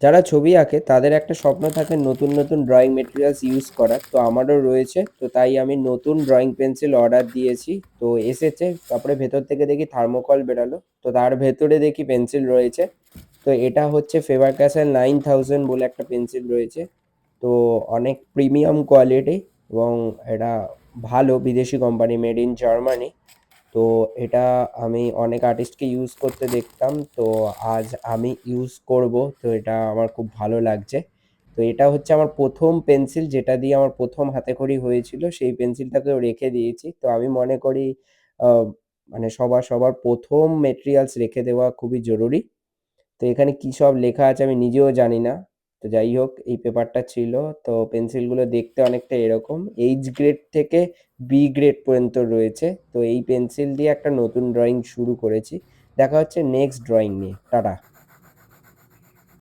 যারা ছবি আঁকে তাদের একটা স্বপ্ন থাকে নতুন নতুন ড্রয়িং মেটেরিয়ালস ইউজ করার, তো আমারও রয়েছে। তো তাই আমি নতুন ড্রয়িং পেন্সিল অর্ডার দিয়েছি, তো এসেছে। তারপরে ভেতর থেকে দেখি থার্মোকল বেরালো, তো তার ভেতরে দেখি পেন্সিল রয়েছে। তো এটা হচ্ছে ফেবার ক্যাসেল 9000 বলে একটা পেন্সিল রয়েছে। তো অনেক প্রিমিয়াম কোয়ালিটি, এবং এটা ভালো বিদেশি কোম্পানি, মেড ইন জার্মানি। তো এটা আমি অনেক আর্টিস্টকে ইউজ করতে দেখতাম, তো আজ আমি ইউজ করব। তো এটা আমার খুব ভালো লাগছে। তো এটা হচ্ছে আমার প্রথম পেন্সিল, যেটা দিয়ে আমার প্রথম হাতেখড়ি হয়েছিল, সেই পেন্সিলটাকেও রেখে দিয়েছি। তো আমি মনে করি আহ, মানে সবার সবার প্রথম মেটেরিয়ালস রেখে দেওয়া খুবই জরুরি। তো এখানে কী সব লেখা আছে আমি নিজেও জানি না। তো যাই হোক, এই পেপারটা ছিল। তো পেন্সিলগুলো দেখতে অনেকটা এরকম, এইচ গ্রেড থেকে বি গ্রেড পর্যন্ত রয়েছে। তো এই পেন্সিল দিয়ে একটা নতুন ড্রয়িং শুরু করেছি। দেখা হচ্ছে নেক্সট ড্রয়িং নিয়ে। টাটা।